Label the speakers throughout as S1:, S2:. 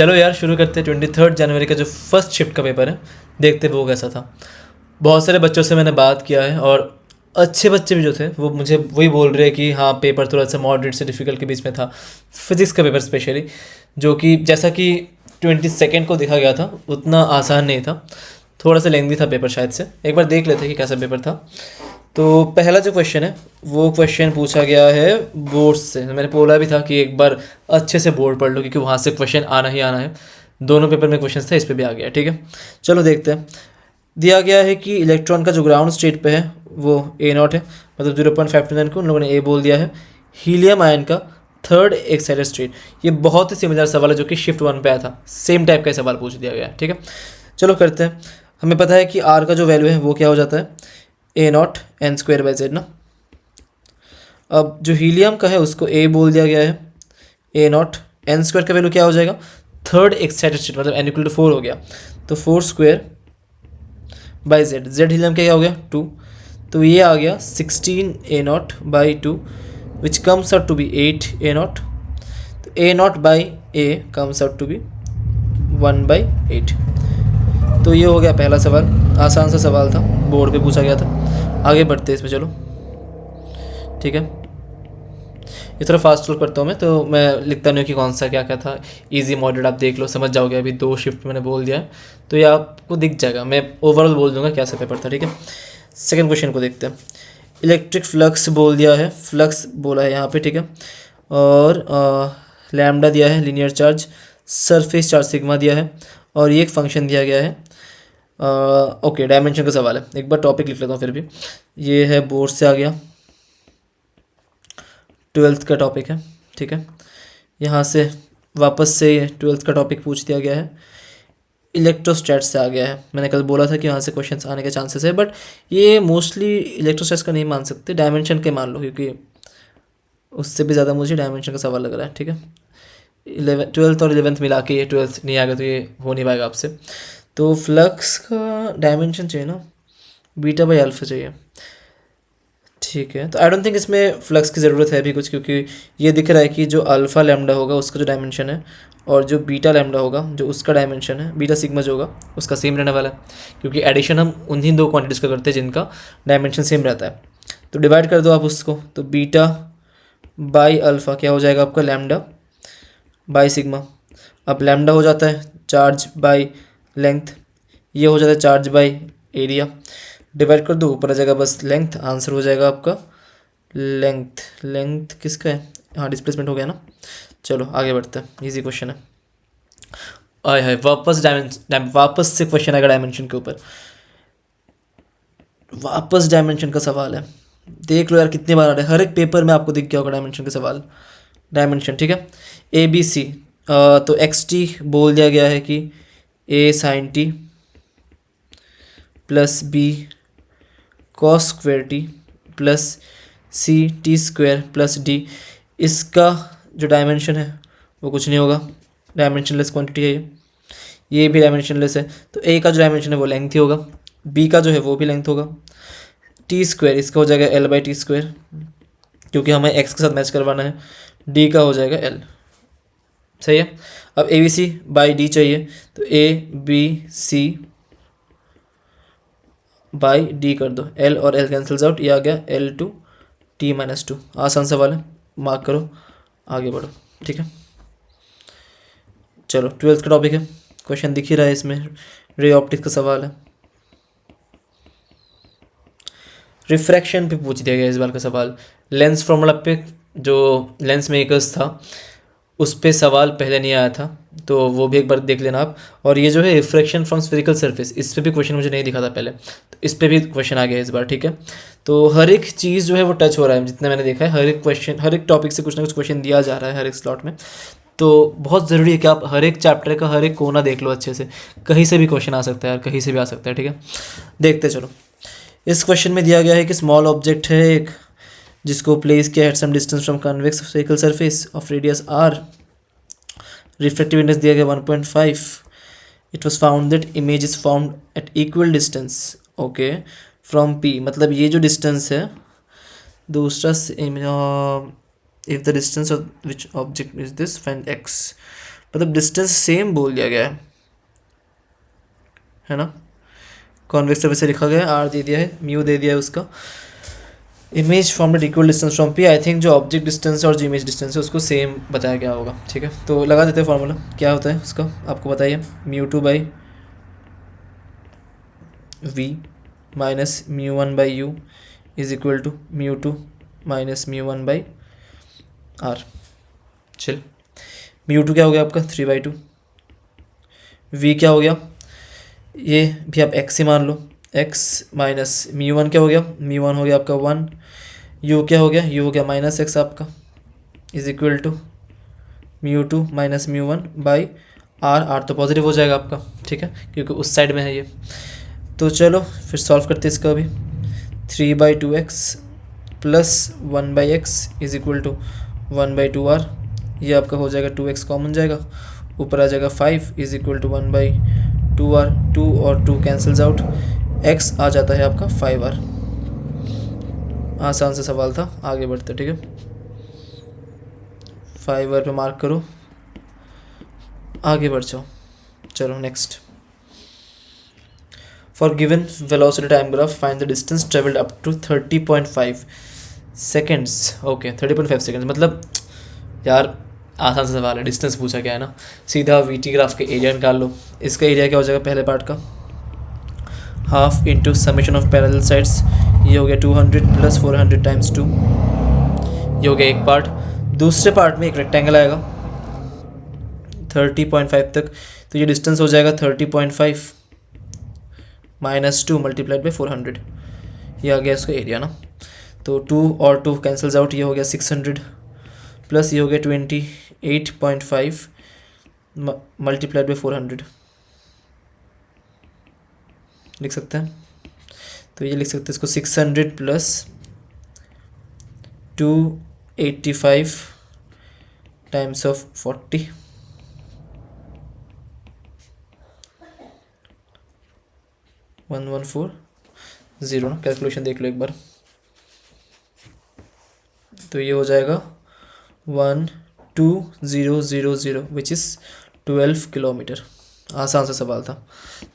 S1: चलो यार शुरू करते हैं 23 जनवरी का जो फर्स्ट शिफ्ट का पेपर है, देखते वो कैसा था। बहुत सारे बच्चों से मैंने बात किया है और अच्छे बच्चे भी जो थे वो मुझे वही बोल रहे हैं कि हाँ पेपर थोड़ा सा मॉडरेट से डिफ़िकल्ट के बीच में था। फिज़िक्स का पेपर स्पेशली, जो कि जैसा कि 22 को देखा गया था उतना आसान नहीं था, थोड़ा सा लेंदी था पेपर शायद से। एक बार देख लेते हैं कि कैसा पेपर था। तो पहला जो क्वेश्चन है वो क्वेश्चन पूछा गया है बोर्ड से। मैंने बोला भी था कि एक बार अच्छे से बोर्ड पढ़ लो क्योंकि वहाँ से क्वेश्चन आना ही आना है। दोनों पेपर में क्वेश्चन थे, इस पे भी आ गया। ठीक है, चलो देखते हैं। दिया गया है कि इलेक्ट्रॉन का जो ग्राउंड स्टेट पे है वो A0 है, मतलब 0.529 को उन लोगों ने ए बोल दिया है। हीलियम आयन का थर्ड एक्साइटेड स्टेट, ये बहुत ही सिमिलर सवाल है जो कि शिफ्ट 1 पे आया था, सेम टाइप का सवाल पूछ दिया गया है। ठीक है, चलो करते हैं। हमें पता है कि आर का जो वैल्यू है वो क्या हो जाता है A0 n²/z ना। अब जो हीलियम का है उसको ए बोल दिया गया है, A0 n² का वैल्यू क्या हो जाएगा, थर्ड एक्साइटेड स्टेट मतलब n=4 हो गया, तो 4² z हीलियम क्या हो गया 2, तो ये आ गया 16A0/2 which comes out to be 8A0। तो A0/A comes out to B 1/8। तो ये हो गया पहला सवाल, आसान सा सवाल था, बोर्ड पे पूछा गया था। आगे बढ़ते हैं इसमें, चलो ठीक है। ये थोड़ा फास्ट सॉल्व करता हूँ मैं, तो मैं लिखता नहीं हूँ कि कौन सा क्या क्या था। इजी मॉडरेट आप देख लो, समझ जाओगे। अभी 2 शिफ्ट मैंने बोल दिया है तो ये आपको दिख जाएगा। मैं ओवरऑल बोल दूंगा कैसा पेपर था। ठीक है, सेकंड क्वेश्चन को देखते हैं। इलेक्ट्रिक फ्लक्स बोल दिया है, फ्लक्स बोला है यहाँ पे। ठीक है, और लैम्डा दिया है, linear charge, surface charge sigma दिया है, और ये एक फंक्शन दिया गया है। ओके, डायमेंशन का सवाल है, एक बार टॉपिक लिख लेता हूँ फिर भी। ये है बोर्ड से आ गया, 12th का टॉपिक है। ठीक है, यहाँ से वापस से 12th का टॉपिक पूछ दिया गया है, इलेक्ट्रोस्टैट से आ गया है। मैंने कल बोला था कि यहाँ से क्वेश्चंस आने के चांसेस है, बट ये मोस्टली इलेक्ट्रोस्टैट्स का नहीं मान सकते, डायमेंशन के मान लो, क्योंकि उससे भी ज़्यादा मुझे डायमेंशन का सवाल लग रहा है। ठीक है, 12th और 11th मिला के ये 12th नहीं आएगा तो ये हो नहीं पाएगा आपसे। तो फ्लक्स का डायमेंशन चाहिए ना, β/α चाहिए। ठीक है, तो आई डोंट थिंक इसमें फ्लक्स की ज़रूरत है अभी कुछ, क्योंकि ये दिख रहा है कि जो अल्फ़ा लैम्डा होगा उसका जो डायमेंशन है और जो बीटा लैम्डा होगा जो उसका डायमेंशन है, बीटा सिग्मा जो होगा उसका सेम रहने वाला है, क्योंकि एडिशन हम उन्हीं 2 क्वांटिटीज़ का करते हैं जिनका डायमेंशन सेम रहता है। तो डिवाइड कर दो आप उसको, तो β/α क्या हो जाएगा आपका, लैम्डा बाई सिग्मा। अब लैम्डा हो जाता है चार्ज बाई लेंथ, ये हो जाता है चार्ज बाई एरिया। डिवाइड कर दो, ऊपर आ जाएगा बस लेंथ, आंसर हो जाएगा आपका लेंथ। लेंथ किसका है, हाँ डिस्प्लेसमेंट हो गया ना। चलो आगे बढ़ते हैं, इजी क्वेश्चन है। आए हाय, वापस से क्वेश्चन आएगा डायमेंशन के ऊपर, वापस डायमेंशन का सवाल है। देख लो यार कितनी बार आ रहा है, हर एक पेपर में आपको दिख गया होगा डायमेंशन का सवाल। डायमेंशन ठीक है, ABC, तो XT बोल दिया गया है कि A sin t plus B cos square T plus C t² plus D। इसका जो डायमेंशन है वो कुछ नहीं होगा, डायमेंशनलेस क्वांटिटी है ये भी डायमेंशनलेस है। तो A का जो डायमेंशन है वो लेंथ ही होगा, B का जो है वो भी लेंथ होगा, t² इसका हो जाएगा L/t², क्योंकि हमें x के साथ मैच करवाना है। D का हो जाएगा L, सही है। अब ABC/D चाहिए, तो ABC/D कर दो, L और L कैंसल्स आउट, ये आ गया L/t-2। आसान सवाल है, मार्क करो, आगे बढ़ो। ठीक है, चलो 12th का टॉपिक है, क्वेश्चन दिख ही रहा है इसमें, रे ऑप्टिक्स का सवाल है। रिफ्रैक्शन पे पूछ दिया गया इस बार का सवाल। लेंस फॉर्मूला पे जो लेंस मेकर्स था उस पर सवाल पहले नहीं आया था, तो वो भी एक बार देख लेना आप। और ये जो है रिफ्रैक्शन फ्रॉम स्फेरिकल सरफेस, इस पर भी क्वेश्चन मुझे नहीं दिखा था पहले, तो इस पर भी क्वेश्चन आ गया इस बार। ठीक है, तो हर एक चीज़ जो है वो टच हो रहा है, जितना मैंने देखा है हर एक क्वेश्चन, हर एक टॉपिक से कुछ ना कुछ क्वेश्चन दिया जा रहा है हर एक स्लॉट में। तो बहुत ज़रूरी है कि आप हर एक चैप्टर का हर एक कोना देख लो अच्छे से, कहीं से भी क्वेश्चन आ सकता है और कहीं से भी आ सकता है। ठीक है, देखते चलो। इस क्वेश्चन में दिया गया है कि स्मॉल ऑब्जेक्ट है एक, जिसको प्लेस किया है at some distance from convex spherical surface of radius r, reflective index दिया गया 1.5। It was found that image is formed at equal distance, okay, from P, मतलब ये जो डिस्टेंस है दूसरा, if the distance of which object is this, find x। मतलब distance same बोल दिया गया है ना। कॉन्वेक्स सर्फेस से लिखा गया है, आर दे दिया है, म्यू दे दिया है उसका। Image from the equal distance from P, I think जो ऑब्जेक्ट डिस्टेंस और जो इमेज डिस्टेंस है उसको सेम बताया गया होगा। ठीक है, तो लगा देते हैं फॉर्मूला, क्या होता है उसका आपको बताइए। Mu two by V minus mu one by U is equal to mu two minus mu one by R. चल, म्यू टू क्या हो गया आपका 3/2, वी क्या हो गया, ये भी आप एक्स ही मान लो, एक्स माइनस म्यू वन क्या हो गया, म्यू वन हो गया आपका 1, यू क्या हो गया, यू हो गया माइनस एक्स आपका, is equal to mu two minus mu one by R. R तो पॉजिटिव हो जाएगा आपका, ठीक है, क्योंकि उस साइड में है ये। तो चलो फिर सॉल्व करते हैं इसका भी। 3/2x plus 1/x is equal to 1/2r, ये आपका हो जाएगा 2x कॉमन जाएगा, ऊपर आ जाएगा 5 इज इक्वल टू 1/2r, 2 और 2 कैंसल्स आउट, x आ जाता है आपका 5r। आसान सा सवाल था, आगे बढ़ते, ठीक है। 5r पे मार्क करो, आगे बढ़ जाओ। चलो next, for given velocity time graph find the distance travelled up to 30.5 seconds. Okay 30.5 seconds, मतलब यार आसान सा सवाल है, डिस्टेंस पूछा गया है ना, सीधा वी टी ग्राफ के एरिया निकाल लो। इसका एरिया क्या हो जाएगा पहले पार्ट का, half into summation of parallel sides, ये हो गया 200 प्लस 400 टाइम्स 2, ये हो गया एक पार्ट। दूसरे पार्ट में एक रेक्टेंगल आएगा 30.5 तक, तो ये डिस्टेंस हो जाएगा 30.5 माइनस 2 मल्टीप्लाइड बाई 400, ये आ गया इसका एरिया ना। तो 2 और 2 कैंसल्स आउट, ये हो गया 600 प्लस ये हो गया 28.5 मल्टीप्लाइड बाई 400, लिख सकते हैं। तो ये लिख सकते हैं इसको 600 प्लस 285 टाइम्स ऑफ 40, 1140 ना, कैलकुलेशन देख लो एक बार। तो ये हो जाएगा 1200 विच इज़ 12 किलोमीटर। आसान सा सवाल था,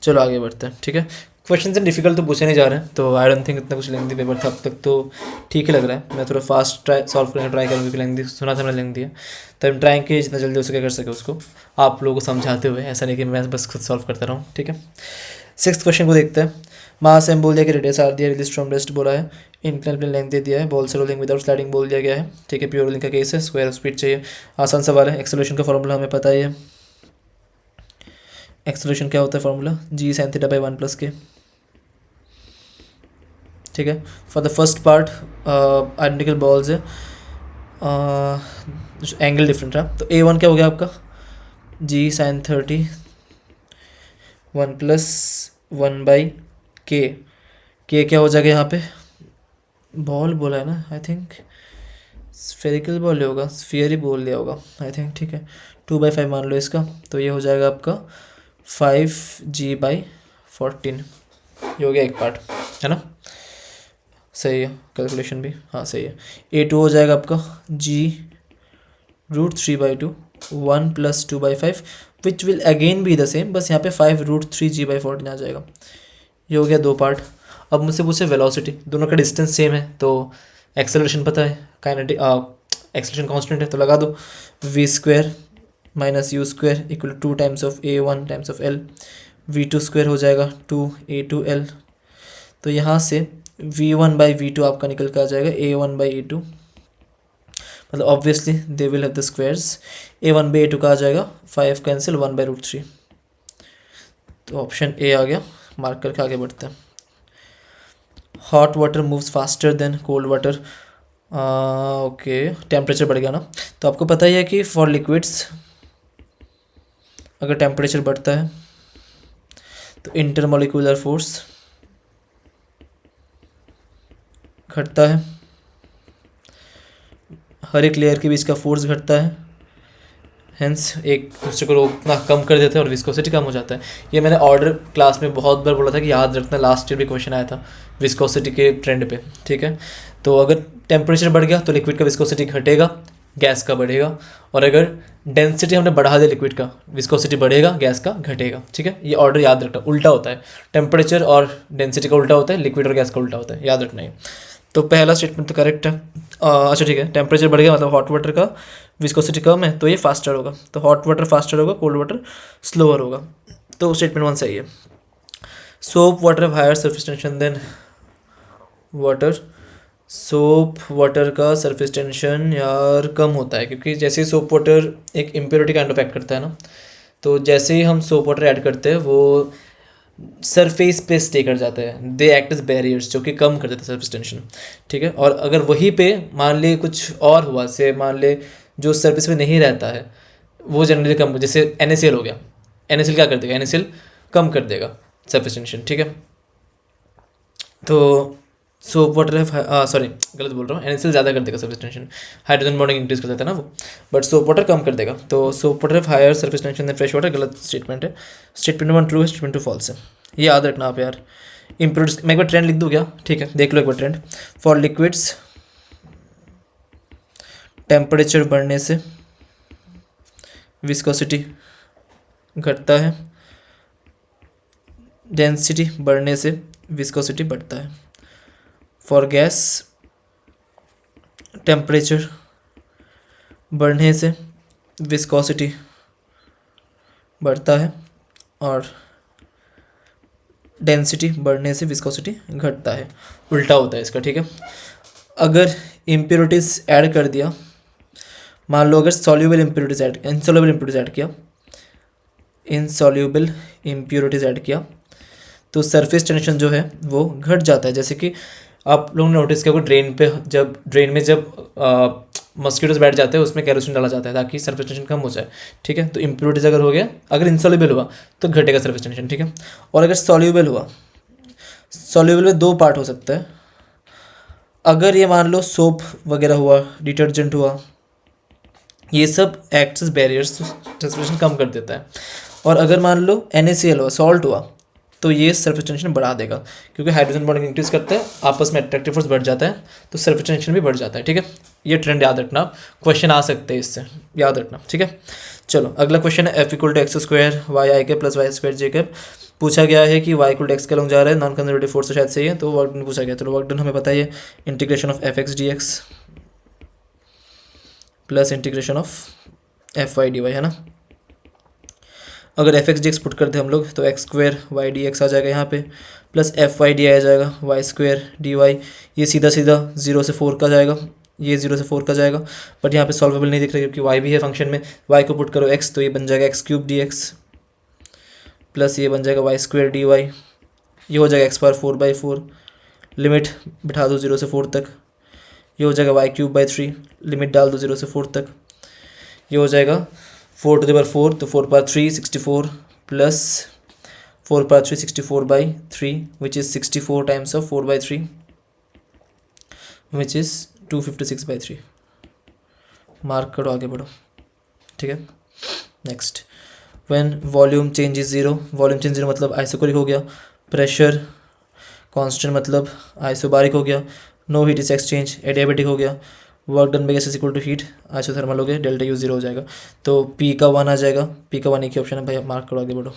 S1: चलो आगे बढ़ते हैं, ठीक है। क्वेश्चन से डिफिकल्ट तो पूछे नहीं जा रहे हैं, तो आई डोंट थिंक इतना कुछ लेंथी पेपर था अब तक, तो ठीक ही लग रहा है। मैं थोड़ा फास्ट सॉल्व करने ट्राई करूँगी, क्योंकि लेंथी सुना था मैंने लेंथी है, तो हम ट्राई किए जितना जल्दी हो सके कर सके उसको आप लोगों को समझाते हुए, ऐसा नहीं कि मैं बस खुद सॉल्व करता रहूँ, ठीक है। 6th क्वेश्चन को देखते हैं। मास एम बोल दिया कि रेडियस आर दिया, रिलीज फ्रॉम रेस्ट बोला है, इंक्लाइन प्लेन लेंथ दे दिया है, बॉल से रोलिंग विदाउट स्लाइडिंग बोल दिया गया है, ठीक है। प्योर रोलिंग का केस है, स्क्वायर स्पीड चाहिए, आसान सवाल है। एक्सेलरेशन का फॉर्मूला हमें पता ही है, एक्सेलरेशन क्या होता है formula, g sin theta by 1 + k, ठीक है। For the first part identical balls है, एंगल डिफरेंट रहा, तो a1 क्या हो गया आपका g sin 30 1 + 1/k, k क्या हो जाएगा यहाँ पे, बॉल बोला है ना, आई थिंक स्फेरिकल बॉल होगा, स्फीयर ही बोल दिया होगा आई थिंक, ठीक है। 2/5 मान लो इसका, तो ये हो जाएगा आपका 5g/14, ये हो गया एक पार्ट, है ना, सही है। कैलकुलेशन भी हाँ सही है। a2 हो जाएगा आपका g√3/2 1 + 2/5 which will again be the same, बस यहाँ पे 5√3g/14 आ जाएगा। ये हो गया दो पार्ट। अब मुझसे पूछे वेलोसिटी, दोनों का डिस्टेंस सेम है, तो एक्सेलरेशन पता है, काइनेटिक एक्सेलरेशन कांस्टेंट है, तो लगा दो v² - u² = 2 times of a1 times of l, v2² हो जाएगा 2a2l, तो यहाँ से v1/v2 आपका निकल कर आ जाएगा a1/a2, मतलब obviously they will have the squares, a1/a2 का आ जाएगा 5 कैंसिल 1/√3, तो ऑप्शन ए आ गया। मार्क करके आगे बढ़ते हैं। Hot water moves faster than cold water, okay temperature बढ़ गया ना, तो आपको पता ही है कि फॉर लिक्विड्स अगर टेम्परेचर बढ़ता है तो इंटरमोलिकुलर फोर्स घटता है, हर एक लेयर के बीच का फोर्स घटता है, हेंस एक दूसरे को रोकना कम कर देते हैं और विस्कोसिटी कम हो जाता है। ये मैंने ऑर्डर क्लास में बहुत बार बोला था कि याद रखना, लास्ट ईयर भी क्वेश्चन आया था विस्कोसिटी के ट्रेंड पे, ठीक है। तो अगर टेम्परेचर बढ़ गया तो लिक्विड का विस्कोसिटी घटेगा, गैस का बढ़ेगा, और अगर डेंसिटी हमने बढ़ा दिया लिक्विड का, विस्कोसिटी बढ़ेगा, गैस का घटेगा। ठीक है, ये ऑर्डर याद रखना, उल्टा होता है, टेम्परेचर और डेंसिटी का उल्टा होता है, लिक्विड और गैस का उल्टा होता है, याद रखना है। तो पहला स्टेटमेंट तो करेक्ट है। अच्छा ठीक है, टेम्परेचर बढ़ गया मतलब हॉट वाटर का विस्कोसिटी कम है तो ये फास्टर होगा, तो हॉट वाटर फास्टर होगा, कोल्ड वाटर स्लोअर होगा, तो स्टेटमेंट 1 सही है। Soap water have higher surface tension than water, soap water का सरफेस टेंशन यार कम होता है, क्योंकि जैसे ही सोप वाटर एक इम्प्योरिटी काइंड ऑफ एक्ट करता है ना, तो जैसे ही हम सोप वाटर ऐड करते हैं वो सरफेस पे स्टे कर जाते हैं, दे एक्ट एज बैरियर्स, जो कि कम कर देते हैं सरफेस टेंशन। ठीक है, और अगर वहीं पे मान ले कुछ और हुआ, से मान ले जो सरफेस पे नहीं रहता है वो जनरली कम, जैसे NaCl हो गया, NaCl क्या कर देगा, NaCl कम कर देगा सरफेस टेंशन। ठीक है, तो सोप वाटर है, सॉरी गलत बोल रहा हूँ, NaCl ज़्यादा कर देगा surface tension, hydrogen bonding increase कर देता है ना वो, बट सोप वाटर कम कर देगा। तो सोप वाटर है higher surface tension than fresh water, गलत स्टेटमेंट है। स्टेटमेंट 1 ट्रू है, स्टेटमेंट 2 फॉल्स है, ये याद रखना आप यार। इम्प्योरिटीज मैं एक बार ट्रेंड लिख दूँ क्या, ठीक है देख लो एक बार ट्रेंड। फॉर लिक्विड्स टेम्परेचर बढ़ने से विस्कोसिटी घटता है, डेंसिटी बढ़ने से विस्कोसिटी बढ़ता है। फॉर गैस टेम्परेचर बढ़ने से विस्कोसिटी बढ़ता है, और डेंसिटी बढ़ने से विस्कोसिटी घटता है, उल्टा होता है इसका। ठीक है, अगर इम्प्योरिटीज़ ऐड कर दिया, मान लो अगर soluble impurities add, insoluble impurities add किया, इनसॉल्युबल इम्प्योरिटीज़ ऐड किया, तो सरफेस टेंशन जो है वो घट जाता है। जैसे कि आप लोगों ने नोटिस किया होगा ड्रेन में जब मस्कीटोज बैठ जाते हैं उसमें केरोसिन डाला जाता है ताकि सरफेस टेंशन कम हो जाए। ठीक है, तो इम्प्योरिटीज अगर हो गया, अगर इंसॉल्युबल हुआ तो घटेगा सरफेस टेंशन। ठीक है, और अगर सॉल्युबल हुआ, सॉल्युबल में 2 पार्ट हो सकता है। अगर ये मान लो सोप वगैरह हुआ, डिटर्जेंट हुआ, ये सब acts as barriers, surface tension कम कर देता है। और अगर मान लो NaCl हुआ, सॉल्ट हुआ, तो ये सरफेस टेंशन बढ़ा देगा, क्योंकि हाइड्रोजन बॉन्डिंग इंक्रीज करता है, आपस में अट्रैक्टिव फोर्स बढ़ जाता है, तो सरफेस टेंशन भी बढ़ जाता है। ठीक है, ये ट्रेंड याद रखना, क्वेश्चन आ सकते हैं इससे, याद रखना। ठीक है, चलो अगला क्वेश्चन है F=x² y + y² पूछा गया है कि y = x के लॉन्ग जा रहा है, नॉन कंजर्वेटिव फोर्स तो शायद सही है, तो वर्क डन पूछा गया। तो वर्क डन हमें पता ही है, integration of f(x) dx plus integration of f(y) dy है ना। अगर f(x) dx पुट करते हम लोग तो x² y dx आ जाएगा यहाँ पे, प्लस f(y) dy आ जाएगा y² dy, ये सीधा सीधा 0 से 4 का जाएगा, ये 0 से 4 का जाएगा, बट यहाँ पे सॉल्वेबल नहीं दिख रहा क्योंकि y भी है फंक्शन में। y को पुट करो x, तो ये बन जाएगा x³ dx प्लस ये बन जाएगा y² dy, ये हो जाएगा x⁴/4, लिमिट बिठा दो 0 से 4 तक, ये हो जाएगा y³ 3, लिमिट डाल दो 0 से 4 तक, ये हो जाएगा 4⁴, तो 4⁴ 64 plus 4⁴ 64/3 which is 64 times of 4/3 which is 256/3। Mark करो, आगे बढ़ो। ठीक है, next, when volume change is 0, volume change 0 मतलब आइसोकोरिक हो गया, प्रेशर कांस्टेंट मतलब आइसोबारिक हो गया, no heat is exchange adiabatic हो गया, work done by gas is equal to heat isothermal हो गया, डेल्टा U 0 हो जाएगा, तो P का 1 आ जाएगा, P का 1 एक ही ऑप्शन है भाई, मार्क करो, आगे बढ़ो।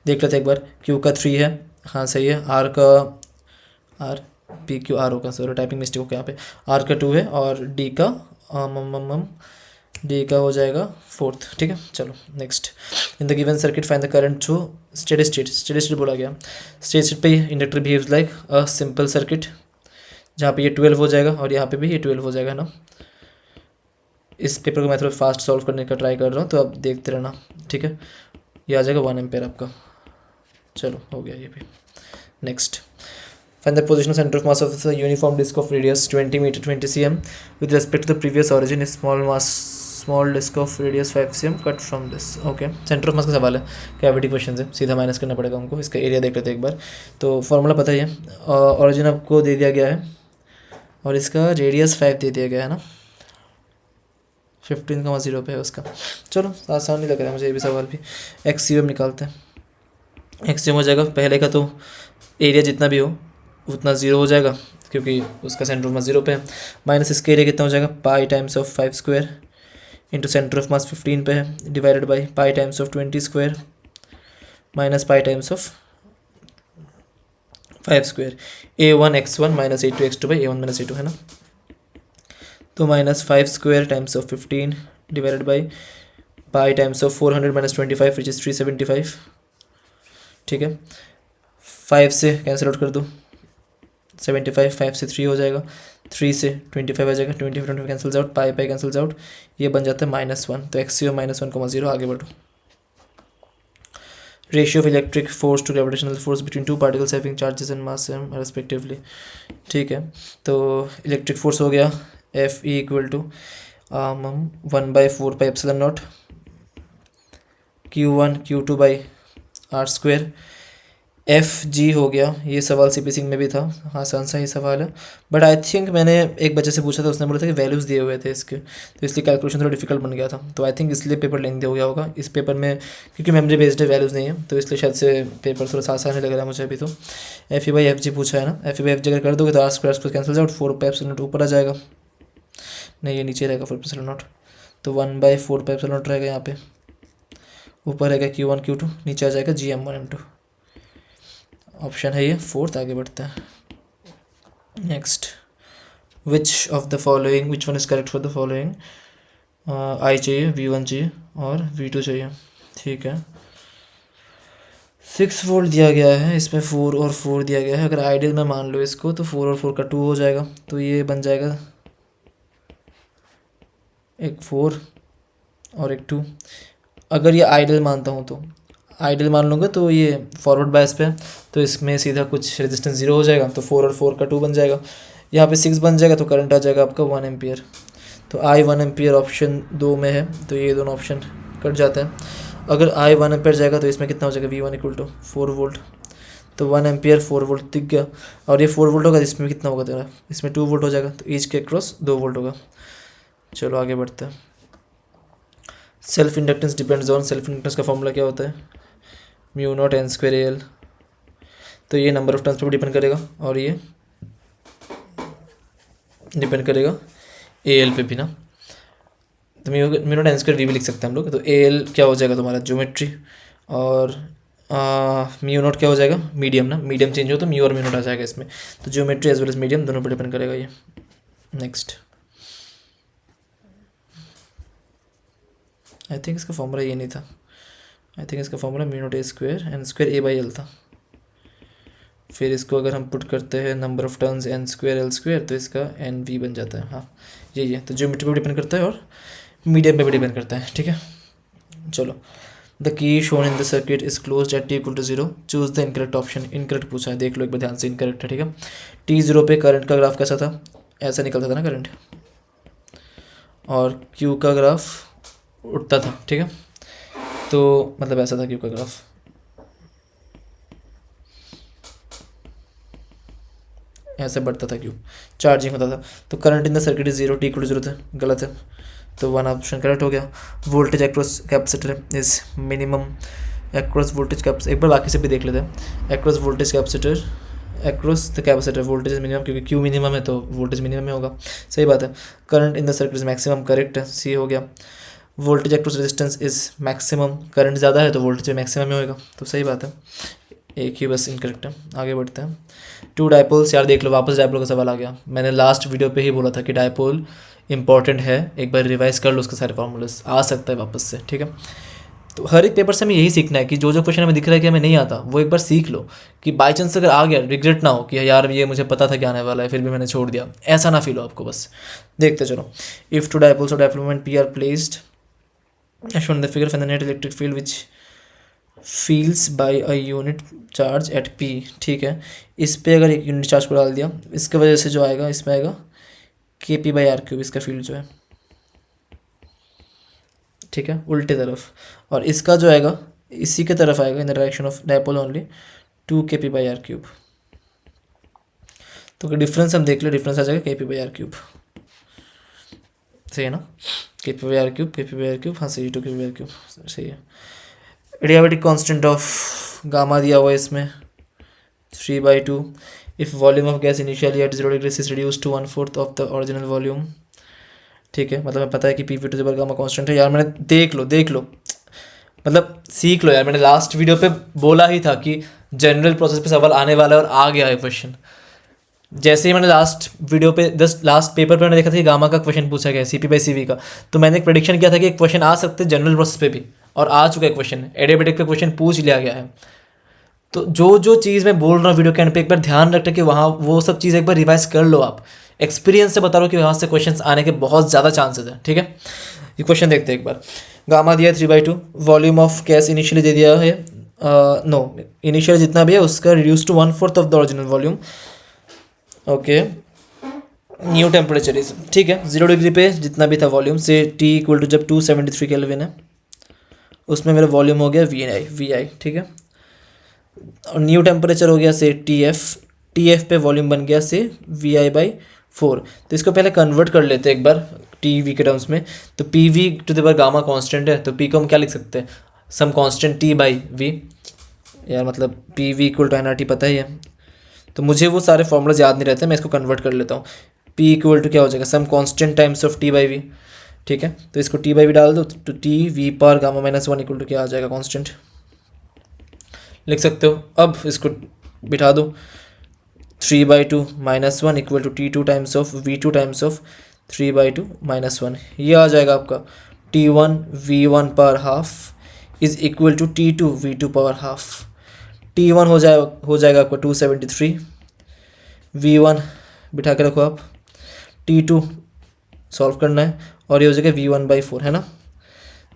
S1: देख लेते एक बार, Q का 3 है, हाँ सही है, R का PQR होगा, सॉरी टाइपिंग मिस्टेक हो गया यहाँ पे, R का 2 है, और D का हो जाएगा 4th। ठीक है, चलो next, in the given circuit find the current through steady state बोला गया। स्टेडी स्टेट पे inductor behaves like a simple circuit, जहाँ पे ये 12 हो जाएगा और यहाँ पे भी ये 12 हो जाएगा ना। इस पेपर को मैं थोड़ा फास्ट सॉल्व करने का ट्राई कर रहा हूँ, तो आप देखते रहना। ठीक है, ये आ जाएगा 1 एम्पेयर आपका। चलो हो गया ये भी। Next, find the position centre of mass of the uniform disc of radius 20 metre 20 cm with respect to the previous origin, small disc of radius 5 cm cut from this. Okay, centre of mass का सवाल है, cavity question है, सीधा minus करना पड़ेगा हमको। इसका area देख लेते हैं एक बार, तो फॉर्मूला पता ही है, ऑरिजिन आपको दे दिया गया है और इसका रेडियस 5 दे दिया गया है ना, 15,0 पे है उसका। चलो आसान नहीं लग रहा है मुझे ये भी सवाल भी। XCM निकालते हैं, XCM हो जाएगा पहले का, तो एरिया जितना भी हो उतना ज़ीरो हो जाएगा क्योंकि उसका सेंटर ऑफ मास 0 पे है। माइनस इसके एरिया कितना हो जाएगा, पाई times of 5 square into centre of मास 15 पे है, divided by pi times of 20 square minus pi times of 5 square. A1 x1 minus A2 x2 by A1 minus A2 है ना। तो minus 5 square times of 15 divided by pi times of 400 minus 25 which is 375। ठीक है, 5 से cancel out कर दो, 75 5 से 3 हो जाएगा, 3 से 25 आ जाएगा, 25 कैंसिल्स आउट, पाई पाई कैंसिल्स आउट, ये बन जाता है -1। तो एक्स -1, आगे बढ़ो। Ratio of electric force to gravitational force between two particles having charges and mass respectively. ठीक है, तो इलेक्ट्रिक फोर्स हो गया F E equal to 1/4πε0 Q1 Q2 by r square. F G हो गया, ये सवाल सीपी सिंह में भी था, आसान सा ही सवाल है, बट आई थिंक मैंने एक बच्चे से पूछा था, उसने बोला था कि वैल्यूज़ दिए हुए थे इसके, तो इसलिए कैलकुलेशन थोड़ा डिफिकल्ट बन गया था। तो आई थिंक इसलिए पेपर लेंदी हो गया होगा इस पेपर में, क्योंकि मेमोरी बेस्ड है, वैल्यूज़ नहीं है, तो इसलिए शायद से पेपर थोड़ा सा आसान नहीं लग रहा है मुझे अभी। तो F E by F G पूछा है ना, F E by F G अगर कर दोगे तो आर स्क्वायर कैंसिल आउट, 4πε0 ऊपर आ जाएगा, नहीं ये नीचे रहेगा 4πε0, तो 1/4πε0 रहेगा यहाँ पे, ऊपर रहेगा Q1 Q2, नीचे आ जाएगा GM1 M2। ऑप्शन है ये फोर्थ। आगे बढ़ते हैं। Next, which of the following, which one is correct for the following. I चाहिए, V1 चाहिए और V2 चाहिए। ठीक है, 6 वोल्ट दिया गया है, इसमें 4 और 4 दिया गया है। अगर आइडियल में मान लो इसको तो 4 और 4 का 2 हो जाएगा, तो ये बन जाएगा एक 4 और एक 2। अगर ये आइडियल मानता हूँ तो आइडियल मान लूँगा तो ये फॉरवर्ड बायस पे, तो इसमें सीधा कुछ रेजिस्टेंस 0 हो जाएगा, तो 4 और 4 का 2 बन जाएगा, यहाँ पे 6 बन जाएगा, तो करंट आ जाएगा आपका 1 एम्पियर। तो आई 1 एम्पियर ऑप्शन 2 में है, तो ये दोनों ऑप्शन कट जाते हैं। अगर आई 1 एम्पियर जाएगा तो इसमें कितना हो जाएगा, V1 इक्वल टू 4 वोल्ट, तो 1 एम्पियर 4 वोल्ट दिख गया, और ये 4 वोल्ट होगा, इसमें कितना होगा तेरा, इसमें 2 वोल्ट हो जाएगा, तो ईच के क्रॉस 2 वोल्ट होगा। चलो आगे बढ़ते हैं। Self inductance depends on, self inductance का फॉर्मूला क्या होता है, μ0 n² AL, तो ये number of turns per depend करेगा, और ये डिपेंड करेगा AL पे भी ना। तो μ0 n² V भी लिख सकते हैं हम लोग। तो AL क्या हो जाएगा तुम्हारा ज्योमेट्री, और μ0 क्या हो जाएगा, मीडियम ना, मीडियम चेंज हो तो म्यू और μ0 आ जाएगा इसमें, तो geometry as well as medium दोनों पर डिपेंड करेगा ये। नेक्स्ट, आई थिंक इसका फॉर्मूला ये नहीं था, आई थिंक इसका फॉर्मूला μ0 A² n² A/L था। फिर इसको अगर हम पुट करते हैं number of turns n² L², तो इसका NV बन जाता है। हाँ यही है, तो ज्योमेट्री पे डिपेंड करता है और मीडियम पे भी डिपेंड करता है। ठीक है, चलो। The key shown in the circuit is close eight t=0, choose the incorrect option. Incorrect पूछा है, देख लो एक बार ध्यान से, इनकरेक्ट है। ठीक है, t0 पे करंट का ग्राफ कैसा था, ऐसा निकलता था ना करंट, और Q का ग्राफ उठता था। ठीक है, तो मतलब ऐसा था Q का ग्राफ, ऐसे बढ़ता था Q, चार्जिंग होता था। तो current in the circuit is 0, t=0 था, गलत है, तो 1 ऑप्शन करेक्ट हो गया। Voltage across capacitor is minimum across voltage capacitor, एक बार बाकी से भी देख लेते हैं। Across voltage capacitor, across the capacitor voltage is minimum, क्योंकि Q मिनिमम है तो वोल्टेज मिनिमम में होगा, सही बात है। Current in the circuit is maximum, correct है, C हो गया। Voltage across resistance is maximum, current ज़्यादा है तो वोल्टेज मैक्सिमम में होगा, तो सही बात है, एक ही बस इनकरेक्ट है। आगे बढ़ते हैं। 2 डायपोल्स, यार देख लो वापस डायपोल का सवाल आ गया। मैंने लास्ट वीडियो पे ही बोला था कि डायपोल इंपॉर्टेंट है, एक बार रिवाइज कर लो, उसके सारे फार्मूलाज आ सकता है वापस से। ठीक है, तो हर एक पेपर से हमें यही सीखना है कि जो जो क्वेश्चन हमें दिख रहा है कि हमें नहीं आता, वो एक बार सीख लो, कि बाई चांस अगर आ गया रिग्रेट ना हो कि यार ये मुझे पता था कि आने वाला है फिर भी मैंने छोड़ दिया, ऐसा ना फील हो आपको। बस देखते चलो। इफ़ 2 डायपोल्स और dipole moment P are placed as shown in the figure, find the net electric field which feels by a unit charge at P। ठीक है, इस पे अगर एक यूनिट चार्ज को डाल दिया, इसके वजह से जो आएगा इसमें आएगा KP/R3, इसका फील्ड जो है। ठीक है, उल्टे तरफ, और इसका जो आएगा इसी के तरफ आएगा, in the direction of dipole only, 2 KP/R3। तो डिफरेंस हम देख लो, डिफरेंस आ जाएगा KP/R3, सही है ना, KP/R3, हाँ सही, 2 KP/R3 सही है। एडियाबेटिक कांस्टेंट ऑफ गामा दिया हुआ है इसमें 3/2, if volume of gas initially at 0 degree is reduce to 1/4 of the original volume. ठीक है, मतलब हमें पता है कि P V to gamma constant है। यार मैंने देख लो मतलब सीख लो यार, मैंने लास्ट वीडियो पे बोला ही था कि जनरल प्रोसेस पे सवाल आने वाला है और आ गया है क्वेश्चन। जैसे ही मैंने लास्ट वीडियो पे लास्ट पेपर पे मैंने देखा था कि गामा का क्वेश्चन पूछा गया C P by C V का, तो मैंने एक प्रेडिक्शन किया था कि एक क्वेश्चन आ सकते हैं जनरल प्रोसेस पे भी, और आ चुका है क्वेश्चन, एडियाबेटिक पे क्वेश्चन पूछ लिया गया है। तो जो जो चीज़ मैं बोल रहा हूँ वीडियो के एंड पे एक बार ध्यान रखते कि वहाँ वो सब चीज़ एक बार रिवाइज कर लो। आप एक्सपीरियंस से बता रहा हूँ कि वहाँ से क्वेश्चंस आने के बहुत ज़्यादा चांसेस हैं। ठीक है, ये क्वेश्चन देखते हैं एक बार। गामा दिया है 3/2, वॉल्यूम ऑफ गैस इनिशियली दे दिया है नो इनिशियल जितना भी है उसका reduce to 1/4 of the original volume. Okay, new temperature is, ठीक है, 0 डिग्री पे जितना भी था वॉल्यूम से टी इक्वल टू जब 273 केल्विन है उसमें मेरा वॉल्यूम हो गया वी आई। ठीक है, और न्यू टेम्परेचर हो गया से टी एफ पे वॉल्यूम बन गया से VI/4। तो इसको पहले कन्वर्ट कर लेते हैं एक बार टी वी के टर्म्स में। तो P V to the power gamma constant है, तो पी को हम क्या लिख सकते हैं, some constant T by V. यार मतलब P V equal to NRT पता ही है, तो मुझे वो सारे फॉर्मूलाज याद नहीं रहते, मैं इसको कन्वर्ट कर लेता हूँ। पी इक्वल टू क्या हो जाएगा, some constant times of T by V. ठीक है, तो इसको टी बाई वी डाल दो तो T V power gamma -1 equal to क्या आ जाएगा, कांस्टेंट लिख सकते हो। अब इसको बिठा दो, 3/2 -1 equal to T2 times of V2 times of 3/2 -1। ये आ जाएगा आपका T1 V1 power half is equal to T2 V2 power half. T1 हो जाएगा आपका 273, V1 बिठा के रखो आप, T2 सॉल्व करना है और ये हो जाएगा V1/4 है ना।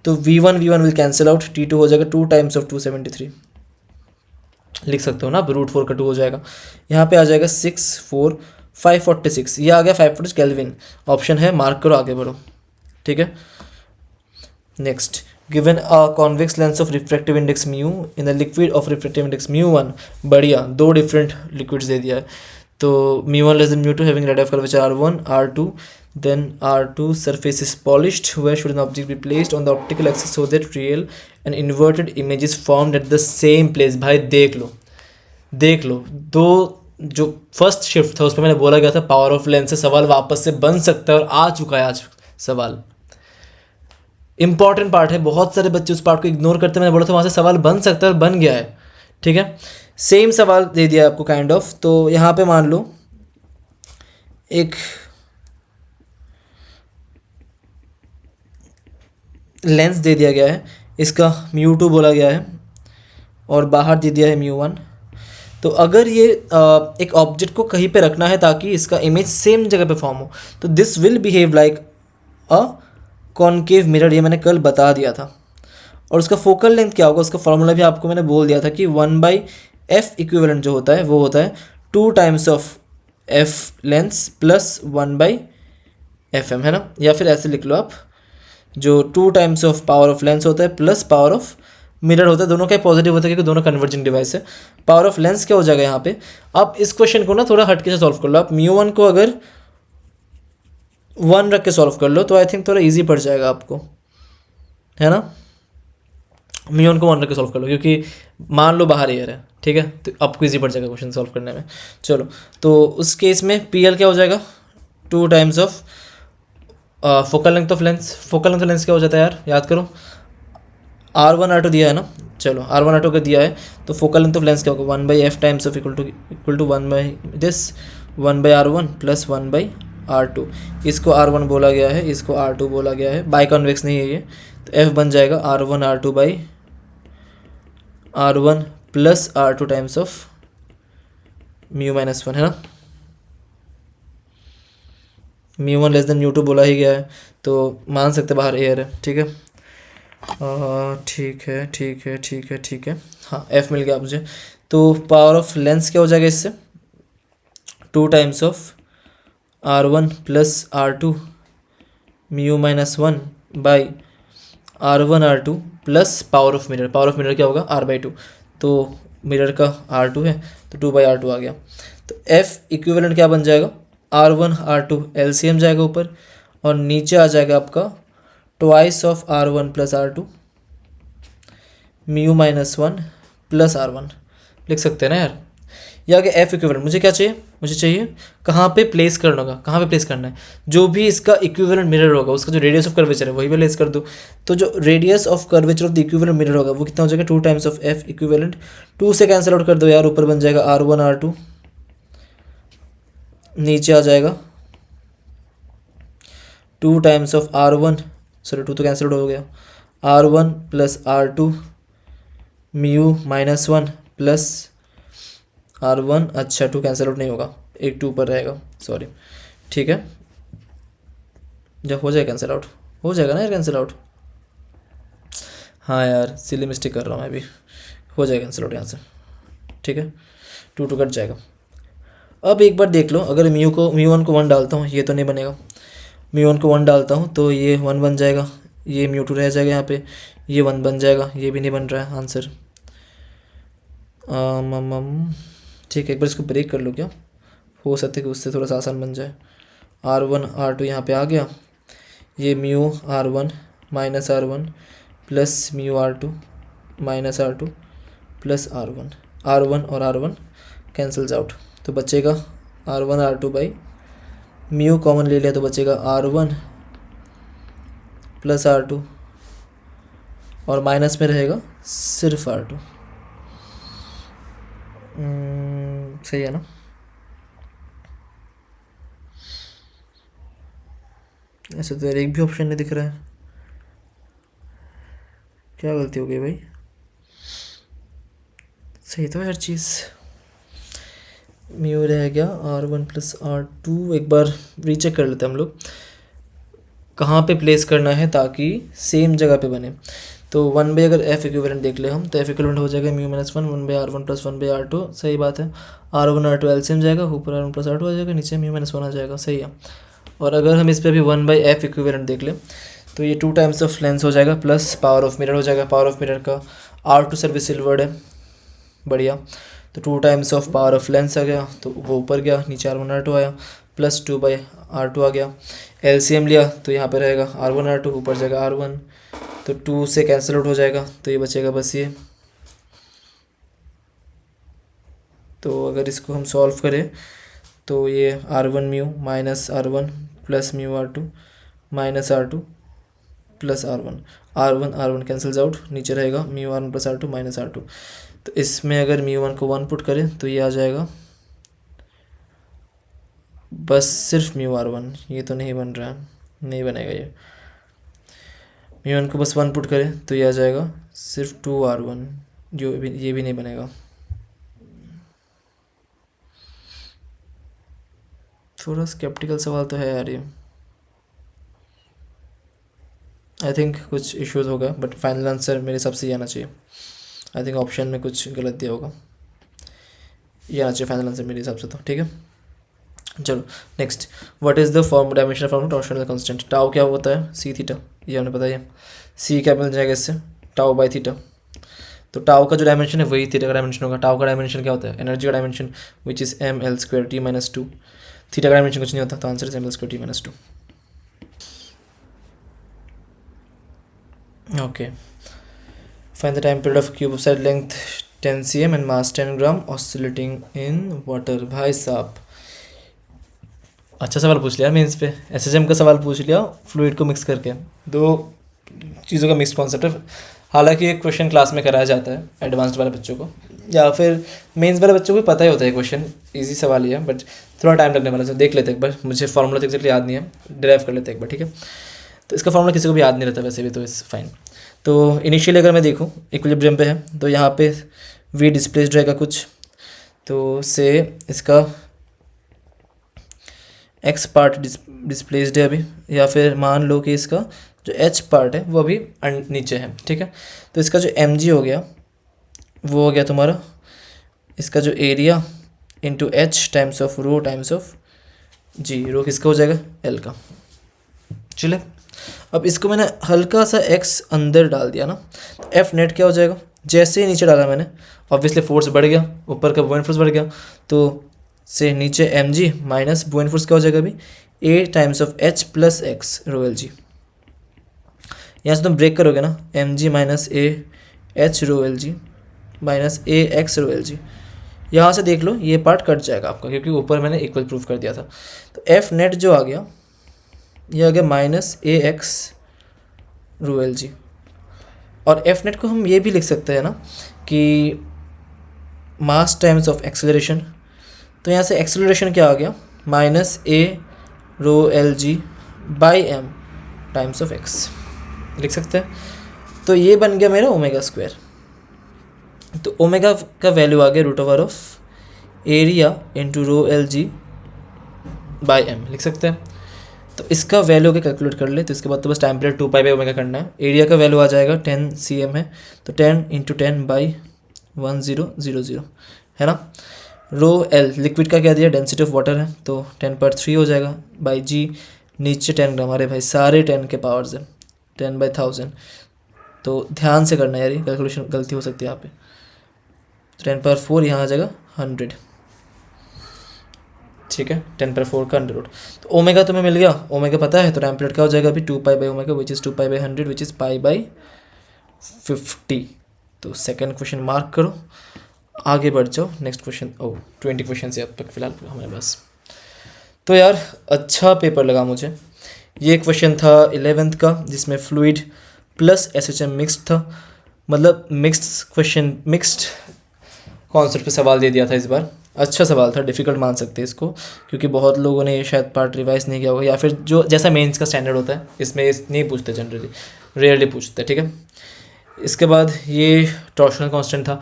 S1: तो V1 will cancel out, T2 हो जाएगा 2 टाइम्स ऑफ 273 लिख सकते हो ना, अब √4 का 2 हो जाएगा। यहाँ पे आ जाएगा 6 4 546, ये आ गया 546 केल्विन। ऑप्शन है, मार्क करो, आगे बढ़ो। ठीक है, next, given a convex lens of refractive index mu in the liquid of refractive index म्यू1। बढ़िया, दो डिफरेंट लिक्विड्स दे दिया है। तो म्यू1 लेस देन म्यू2 having red of colour which are R1 R2 then R2 surface is polished, where should an object be placed on the optical axis so that real and inverted image is formed at the same place। भाई देख लो दो, जो first shift था उस पर मैंने बोला गया था पावर ऑफ लेंस से सवाल वापस से बन सकता है, और आ चुका है आज सवाल। इंपॉर्टेंट पार्ट है, बहुत सारे बच्चे उस पार्ट को इग्नोर करते हैं। मैंने बोला था वहाँ से सवाल बन सकता है और बन गया है। ठीक है, सेम सवाल दे दिया आपको काइंड ऑफ। तो यहाँ पे मान लो एक लेंस दे दिया गया है, इसका म्यू2 बोला गया है और बाहर दे दिया है म्यू1। तो अगर ये एक ऑब्जेक्ट को कहीं पे रखना है ताकि इसका इमेज सेम जगह पे फॉर्म हो, तो this will behave like a concave mirror, ये मैंने कल बता दिया था। और उसका फोकल लेंथ क्या होगा, उसका फॉर्मूला भी आपको मैंने बोल दिया था कि 1/f इक्विवेलेंट जो होता है वो होता है 2 times of f lens plus 1/fm, है ना। या फिर ऐसे लिख लो आप, जो 2 times of power of lens होता है प्लस पावर ऑफ मिरर होता है, दोनों का पॉजिटिव होता है क्योंकि दोनों कन्वर्जिंग डिवाइस है। पावर ऑफ लेंस क्या हो जाएगा यहाँ पे, आप इस क्वेश्चन को ना थोड़ा हटके से सॉल्व कर लो। आप म्यू1 को अगर 1 रख के सॉल्व कर लो तो आई थिंक थोड़ा इजी पड़ जाएगा आपको, है ना। म्यू1 को 1 रख के सॉल्व कर लो, क्योंकि मान लो बाहर एयर है, ठीक है, तो आपको इजी पड़ जाएगा क्वेश्चन सॉल्व करने में। चलो, तो उस केस में PL क्या हो जाएगा, 2 times of focal length of lens. Focal length of lens क्या हो जाता है यार, याद करो, R1 R2 दिया है ना। चलो, R1 R2 का दिया है तो फोकल लेंथ ऑफ लेंस क्या होगा, 1/f times of equal to 1/R1 plus 1/R2। इसको R1 बोला गया है, इसको R2 बोला गया है, बाई कॉन्वेक्स नहीं है ये, तो F बन जाएगा R1 R2/R1 plus R2 times of μ-1, है ना। μ1 लेस देन μ2 बोला ही गया है, तो मान सकते बाहर एयर है। ठीक है, ठीक है, हाँ, F मिल गया मुझे। तो पावर ऑफ लेंस क्या हो जाएगा इससे, 2 times of R1 plus R2 μ-1 by R1 R2 plus power of mirror. Power of mirror क्या होगा, R/2, तो मिरर का R2 है तो 2/R2 आ गया। तो F इक्विवेलेंट क्या बन जाएगा, R1 R2 LCM जाएगा ऊपर, और नीचे आ जाएगा आपका twice of R1 plus R2 μ-1 plus R1 लिख सकते हैं ना यार। या आगे एफ इक्विवेलेंट, मुझे क्या चाहिए, मुझे चाहिए कहाँ पे प्लेस करना होगा, कहाँ पे प्लेस करना है, जो भी इसका इक्विवेलेंट मिरर होगा उसका जो रेडियस ऑफ कर्वेचर है वही पे प्लेस कर दो। तो जो radius of curvature of the equivalent mirror होगा वो कितना हो जाएगा, 2 टाइम्स ऑफ एफ इक्विवेलेंट। 2 से कैंसिल आउट कर दो यार, ऊपर बन जाएगा R1 R2, नीचे आ जाएगा 2 टाइम्स ऑफ R1, सॉरी 2 तो कैंसिल आउट हो गया, R1 plus R2 mu minus 1 plus R1, अच्छा 2 कैंसिल आउट नहीं होगा, एक 2 पर रहेगा, सॉरी, ठीक है, जब हो जाए कैंसिल आउट, हो जाएगा ना यार कैंसिल आउट, हाँ यार सिली मिस्टेक कर रहा हूँ मैं भी, हो जाएगा कैंसिल आउट यहाँ से, ठीक है, 2 2 कट जाएगा। अब एक बार देख लो, अगर म्यू 1 को 1 डालता हूँ, ये तो नहीं बनेगा, म्यू 1 को 1 डालता हूँ तो ये 1 बन जाएगा, ये म्यू 2 रह जाएगा यहाँ पे, ये 1 बन जाएगा, ये भी नहीं बन रहा है आंसर। ठीक है, एक बार इसको ब्रेक कर लो, क्या हो सकता है कि उससे थोड़ा सा आसान बन जाए। R1 R2 यहाँ पे आ गया, ये mu R1 minus R1 plus mu R2 minus R2 plus R1, R1 और R1 कैंसल्स आउट, तो बचेगा R1 R2 by mu common ले लिया तो बचेगा R1 प्लस R2 और माइनस में रहेगा सिर्फ R2। सही है ना, ऐसे तो यार एक भी ऑप्शन नहीं दिख रहा है, क्या गलती हो गई भाई, सही तो है हर चीज़, म्यू रह गया R1 प्लस R2, एक बार रीचेक कर लेते हैं हम लोग कहाँ पे प्लेस करना है ताकि सेम जगह पे बने। तो 1 बाई अगर एफ इक्विवेलेंट देख ले हम, तो एफ इक्विवेलेंट हो जाएगा mu minus 1 by R1 plus 1 by R2, सही बात है, R1 R2 एलसीएम जाएगा, ऊपर R1 प्लस R2 आ जाएगा, नीचे म्यू माइनस 1 आ जाएगा, सही है। और अगर हम इस पर भी 1 बाई एफ इक्विवेलेंट देख लें तो ये 2 टाइम्स ऑफ लेंस हो जाएगा प्लस पावर ऑफ मिरर हो जाएगा, पावर ऑफ मिरर का R2 सर्विस सिल्वर्ड है, बढ़िया, तो 2 times of power of lens आ गया, तो वो ऊपर गया, नीचे R1 R2 आया, प्लस 2 बाई R2 आ गया, एलसीएम लिया तो यहाँ पे रहेगा R1 R2, ऊपर जाएगा R1, तो 2 से कैंसिल आउट हो जाएगा, तो ये बचेगा बस ये। तो अगर इसको हम सॉल्व करें तो ये R1 mu minus R1 plus mu R2 minus R2 plus R1 cancels out, नीचे रहेगा mu R1 plus R2 minus R2। तो इसमें अगर म्यू 1 को 1 पुट करें तो ये आ जाएगा बस सिर्फ म्यू R1, ये तो नहीं बन रहा है, नहीं बनेगा ये, म्यू 1 को बस 1 पुट करें तो ये आ जाएगा सिर्फ 2R1, जो भी ये भी नहीं बनेगा, थोड़ा स्केप्टिकल सवाल तो है यार ये, आई थिंक कुछ इश्यूज होगा, बट फाइनल आंसर मेरे हिसाब से ये आना चाहिए, आई थिंक ऑप्शन में कुछ गलत दिया होगा, ये आना चाहिए फाइनल आंसर मेरे हिसाब से, तो ठीक है। चलो next, what is the form dimension form torsional constant, tau क्या होता है, सी थीटा, ये हमें पता है, सी क्या मिल जाएगा इससे, टाउ बाई थीटा, तो टाउ का जो डायमेंशन है वही थीटा का डायमेंशन होगा, टाउ का डायमेंशन क्या होता है, एनर्जी का dimension which is ml² t-2, theta का डायमेंशन कुछ नहीं होता, तो answer is ml² t-2। Okay, find the time period of cube of side length 10 cm and mass 10 gram oscillating in water. भाई साहब अच्छा सवाल पूछ लिया मेंस पे, एसएसएम का सवाल पूछ लिया फ्लूइड को मिक्स करके, दो चीज़ों का मिक्स कॉन्सेप्ट है, हालांकि एक क्वेश्चन क्लास में कराया जाता है एडवांस्ड वाले बच्चों को, या फिर मेंस वाले बच्चों को पता ही होता है क्वेश्चन, इजी सवाल ही है, बट थोड़ा टाइम लगने वाला है, तो देख लेते एक बार, मुझे फॉर्मूला तो एक्जैक्टली याद नहीं है, डिराइव कर लेते एक बार, ठीक है। तो इसका फॉर्मूला किसी को भी याद नहीं रहता वैसे भी, तो इस फाइन। तो इनिशियली अगर मैं देखूँ इक्विलिब्रियम पे है, तो यहाँ पे वी डिस्प्लेस्ड रहेगा कुछ, तो से इसका एक्स पार्ट डिस्प्लेस्ड है अभी, या फिर मान लो कि इसका जो एच पार्ट है वो अभी नीचे है, ठीक है। तो इसका जो एम जी हो गया वो हो गया तुम्हारा इसका जो area into H times of rho times of G, rho किसका हो जाएगा, एल का। चले अब इसको मैंने हल्का सा एक्स अंदर डाल दिया ना, तो एफ नेट क्या हो जाएगा, जैसे ही नीचे डाला मैंने ऑब्वियसली फोर्स बढ़ गया, ऊपर का बुओइंट फोर्स बढ़ गया, तो से नीचे M G minus buoyant force क्या हो जाएगा अभी, A times of H plus X rho L G. यहाँ से तुम ब्रेक करोगे ना, M G minus A H rho L G minus A X rho L G, यहाँ से देख लो ये पार्ट कट जाएगा आपका, क्योंकि ऊपर मैंने इक्वल प्रूफ कर दिया था। तो एफ नेट जो आ गया ये आ गया minus A X rho L जी। और एफ नेट को हम ये भी लिख सकते हैं ना कि मास टाइम्स ऑफ एक्सेलरेशन। तो यहाँ से एक्सेलरेशन क्या आ गया, minus A rho L G by M times of X लिख सकते हैं। तो ये बन गया मेरा ओमेगा स्क्वायर। तो ओमेगा का वैल्यू आ गया root over of area into rho L G by M लिख सकते हैं। तो इसका वैल्यू के कैलकुलेट कर ले, तो इसके बाद तो बस time period 2 pi by omega करना है। एरिया का वैल्यू आ जाएगा 10 cm है, तो 10 इंटू 10 बाई 1000 है ना। रो एल लिक्विड का क्या दिया, डेंसिटी ऑफ वाटर है, तो 10/3 हो जाएगा बाई जी, नीचे 10 ग्राम। अरे भाई सारे 10 के पावर्स है, 10/1000। तो ध्यान से करना यार, ये कैलकुलेशन गलती हो सकती है यहाँ पे। 10/4 यहाँ आ जाएगा 100, ठीक है, 10/4 का 100 रूट। तो ओमेगा तुम्हें मिल गया, ओमेगा पता है, तो टाइम पीरियड क्या हो जाएगा अभी 2 pi by omega which is 2 pi by 100 which is pi by 50। तो सेकंड क्वेश्चन मार्क करो, आगे बढ़ जाओ। नेक्स्ट क्वेश्चन, 20 क्वेश्चन से अब तक फिलहाल हमारे पास। तो यार अच्छा पेपर लगा मुझे। ये क्वेश्चन था 11th का जिसमें फ्लूइड प्लस एसएचएम मिक्स्ड था, मतलब मिक्स्ड क्वेश्चन, मिक्स्ड कॉन्सेप्ट पे सवाल दे दिया था इस बार। अच्छा सवाल था, डिफ़िकल्ट मान सकते हैं इसको, क्योंकि बहुत लोगों ने ये शायद पार्ट रिवाइज नहीं किया होगा, या फिर जो जैसा मेंस का स्टैंडर्ड होता है इसमें इस नहीं पूछते, जनरली रेयरली पूछते, ठीक है। इसके बाद ये टॉर्शनल कांस्टेंट था,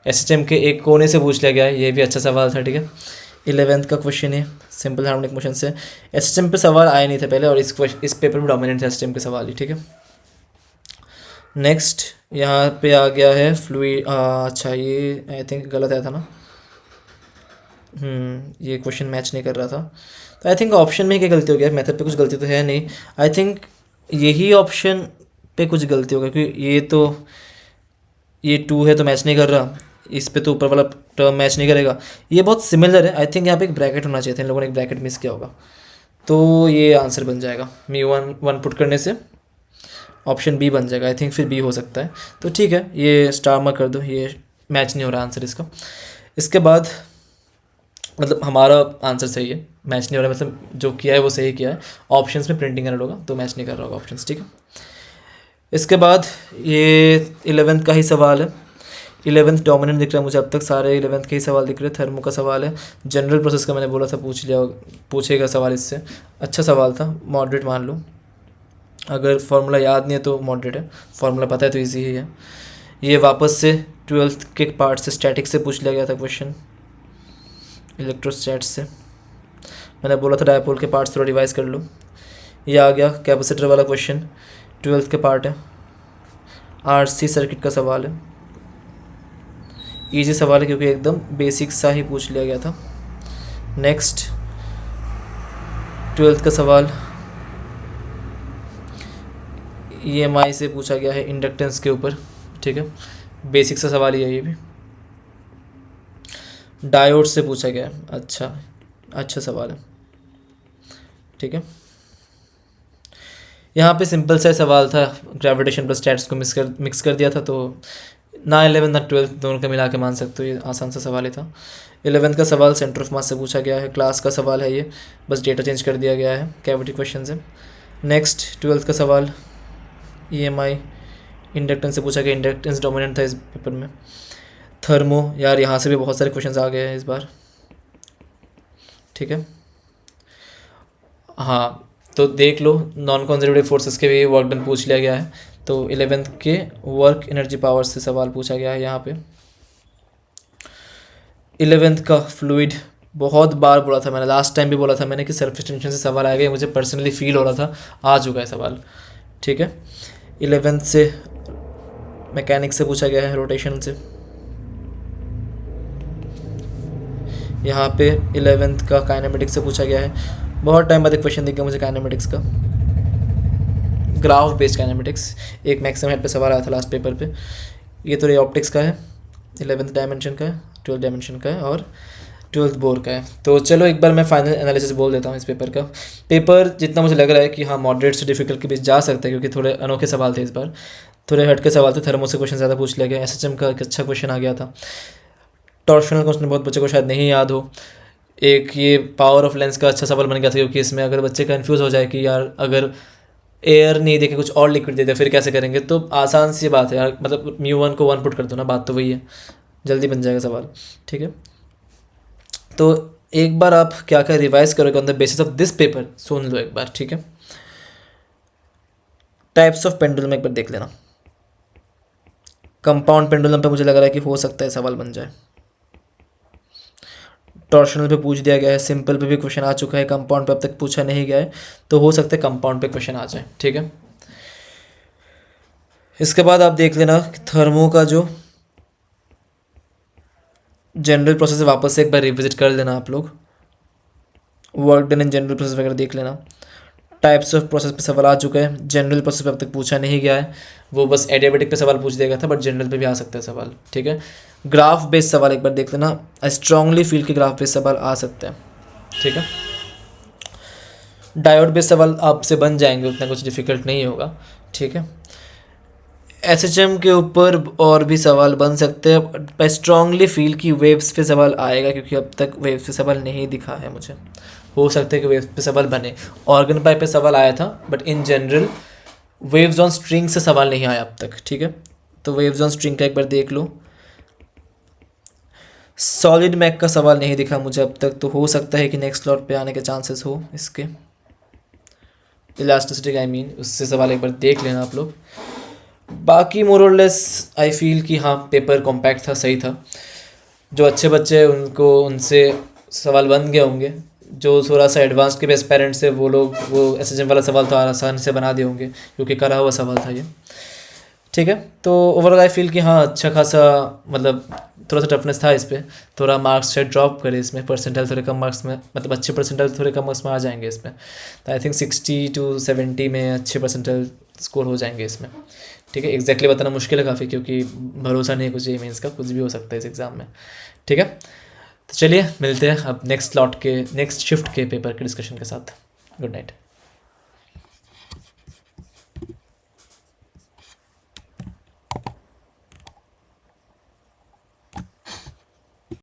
S1: एसएचएम के एक कोने से पूछ लिया गया है, ये भी अच्छा सवाल था, ठीक है। 11th का क्वेश्चन है, सिंपल हार्मोनिक मोशन से। एसएचएम पे सवाल आए नहीं थे पहले, और इस पेपर में डोमिनेंट थे एसएचएम के सवाल ही, ठीक है। नेक्स्ट यहाँ पे आ गया है फ्लूइड, अच्छा ये आई थिंक गलत आया था ना, ये क्वेश्चन मैच नहीं कर रहा था, तो आई थिंक ऑप्शन में ही क्या गलती हो गया, मेथड पे कुछ गलती तो है नहीं, आई थिंक यही ऑप्शन पे कुछ गलती होगा, क्योंकि ये 2 है तो मैच नहीं कर रहा, इस पे तो ऊपर वाला टर्म मैच नहीं करेगा, ये बहुत सिमिलर है। आई थिंक यहाँ पे एक ब्रैकेट होना चाहिए था, इन लोगों ने एक ब्रैकेट मिस किया होगा, तो ये आंसर बन जाएगा। μ1 पुट करने से ऑप्शन बी बन जाएगा, आई थिंक फिर बी हो सकता है, तो ठीक है, ये स्टार मार्क कर दो, ये मैच नहीं हो रहा आंसर इसका। इसके बाद मतलब हमारा आंसर सही है, मैच नहीं हो रहा, मतलब जो किया है वो सही किया है, ऑप्शंस में प्रिंटिंग एरर होगा तो मैच नहीं कर रहा होगा ऑप्शंस, ठीक है। इसके बाद ये 11th का ही सवाल है, 11th डोमिनेंट दिख रहा है मुझे, अब तक सारे 11th के ही सवाल दिख रहे हैं। थर्मो का सवाल है, जनरल प्रोसेस का मैंने बोला था पूछेगा सवाल इससे, अच्छा सवाल था, मॉडरेट मान लो, अगर फार्मूला याद नहीं है तो मॉडरेट है, फार्मूला पता है तो ईजी ही है। ये वापस से 12th के पार्ट से स्टैटिक से पूछ लिया गया था क्वेश्चन, इलेक्ट्रोस्टैट से, मैंने बोला था डायपोल के पार्ट्स थोड़ा रिवाइज कर लो। ये आ गया कैपेसिटर वाला क्वेश्चन, 12th के पार्ट है, आरसी सर्किट का सवाल है, इजी सवाल है क्योंकि एकदम बेसिक सा ही पूछ लिया गया था। नेक्स्ट 12th का सवाल EMI से पूछा गया है, इंडक्टेंस के ऊपर, ठीक है, बेसिक सा सवाल ही है ये भी। डायोड से पूछा गया है, अच्छा सवाल है, ठीक है। यहाँ पे सिंपल सा सवाल था, ग्रेविटेशन प्लस स्टैट्स को मिक्स कर दिया था, तो ना 11 ना 12 दोनों का मिला के मान सकते हो, ये आसान सा सवाल ही था। 11th का सवाल सेंटर ऑफ मास से पूछा गया है, क्लास का सवाल है ये, बस डेटा चेंज कर दिया गया है, कैविटी क्वेश्चन से। नेक्स्ट 12th का सवाल EMI इंडक्टेंस से पूछा गया, इंडक्टेंस डोमिनेंट था इस पेपर में। थर्मो, यार यहाँ से भी बहुत सारे क्वेश्चंस आ गए हैं इस बार, ठीक है। हाँ तो देख लो, नॉन कंजर्वेटिव फोर्सेस के भी वर्क डन पूछ लिया गया है, तो 11th के वर्क एनर्जी पावर से सवाल पूछा गया है यहाँ पे। 11th का फ्लूइड, बहुत बार बोला था मैंने, लास्ट टाइम भी बोला था मैंने कि सरफेस टेंशन से सवाल आ गए, मुझे पर्सनली फील हो रहा था, आ चुका है सवाल, ठीक है। 11th से मैकेनिक्स से पूछा गया है, रोटेशन से। यहाँ पे 11th का काइनेमेटिक्स से पूछा गया है, बहुत टाइम बाद एक क्वेश्चन दिख गया मुझे काइनेमेटिक्स का, ग्राफ बेस्ड काइनेमेटिक्स, एक मैक्सिमम हेड पे सवाल आया था लास्ट पेपर पे। ये तो रे ऑप्टिक्स का है, 11th डायमेंशन का है, 12th डायमेंशन का है, और 12th बोर का है। तो चलो एक बार मैं फाइनल एनालिसिस बोल देता हूँ इस पेपर का। पेपर जितना मुझे लग रहा है कि हाँ मॉडरेट से डिफिकल्ट के बीच जा सकता है, क्योंकि थोड़े अनोखे सवाल थे इस बार, थोड़े हट के सवाल थे, थर्मो से क्वेश्चन ज़्यादा पूछ लिया गया, एसएचएम का एक अच्छा क्वेश्चन आ गया था, टॉर्शनल क्वेश्चन बहुत बच्चों को शायद नहीं याद हो। एक ये पावर ऑफ लेंस का अच्छा सवाल बन गया था, क्योंकि इसमें अगर बच्चे कंफ्यूज हो जाए कि यार अगर एयर नहीं देके कुछ और लिक्विड दे दिया फिर कैसे करेंगे, तो आसान सी बात है यार, मतलब μ1 को 1 पुट कर दो ना, बात तो वही है, जल्दी बन जाएगा सवाल। ठीक है, तो एक बार आप क्या क्या रिवाइज करोगे on the basis of this paper सुन लो एक बार। ठीक है, टाइप्स ऑफ पेंडुलम एक बार देख लेना। कंपाउंड पेंडुलम पे मुझे लग रहा है कि हो सकता है सवाल बन जाए। टॉर्शनल पे पूछ दिया गया है, सिंपल पे भी क्वेश्चन आ चुका है, कंपाउंड पे अब तक पूछा नहीं गया है, तो हो सकता है कंपाउंड पे क्वेश्चन आ जाए। ठीक है, इसके बाद आप देख लेना थर्मो का जो जनरल प्रोसेस है वापस से एक बार रिविजिट कर लेना आप लोग, work done in general process वगैरह देख लेना। टाइप्स ऑफ प्रोसेस पे सवाल आ चुका है, जनरल प्रोसेस पे अब तक पूछा नहीं गया है, वो बस एडियाबेटिक पे सवाल पूछ दिया गया था, बट जनरल पे भी आ सकता है सवाल। ठीक है, ग्राफ बेस्ड सवाल एक बार देख लेना, आई स्ट्रांगली फील कि ग्राफ बेस्ड सवाल आ सकते हैं। ठीक है, डायोड बेस्ड सवाल आपसे बन जाएंगे, उतना कुछ डिफिकल्ट नहीं होगा। ठीक है, एसएचएम के ऊपर और भी सवाल बन सकते हैं, आई स्ट्रांगली फील कि वेव्स पे सवाल आएगा, क्योंकि अब तक वेव्स पे सवाल नहीं दिखा है मुझे, हो सकता है कि वेव्स पे सवाल बने। ऑर्गन पाइप पे सवाल आया था, but in general waves on string से सवाल नहीं आया अब तक। ठीक है, तो वेव्स ऑन स्ट्रिंग का एक बार देख लो। सॉलिड मैक का सवाल नहीं दिखा मुझे अब तक, तो हो सकता है कि नेक्स्ट स्लॉट पे आने के चांसेस हो इसके। इलास्टिसिटी आई मीन, उससे सवाल एक बार देख लेना आप लोग। बाकी मोरलेस आई फील कि हाँ पेपर कॉम्पैक्ट था, सही था। जो अच्छे बच्चे उनको उनसे सवाल बन गए होंगे, जो थोड़ा सा एडवांस के बेस्ट पेरेंट्स है वो लोग वो एसएचएम वाला सवाल तो आसानी से बना दिए होंगे, क्योंकि करा हुआ सवाल था ये। ठीक है, तो ओवरऑल आई फील कि हाँ अच्छा खासा, मतलब थोड़ा सा टफनेस था इस पर, थोड़ा मार्क्स शायद ड्रॉप करे इसमें, परसेंटाइल थोड़े कम मार्क्स में, मतलब अच्छे परसेंटाइल थोड़े कम मार्क्स में आ जाएंगे इसमें, तो आई थिंक 60 to 70 में अच्छे परसेंटाइल स्कोर हो जाएंगे इसमें। ठीक है, एग्जैक्टली बताना मुश्किल है काफ़ी, क्योंकि भरोसा नहीं है कुछ, ये मीन्स का कुछ भी हो सकता है इस एग्ज़ाम में। ठीक है, तो चलिए मिलते हैं अब नेक्स्ट शिफ्ट के पेपर के डिस्कशन के साथ। Good night.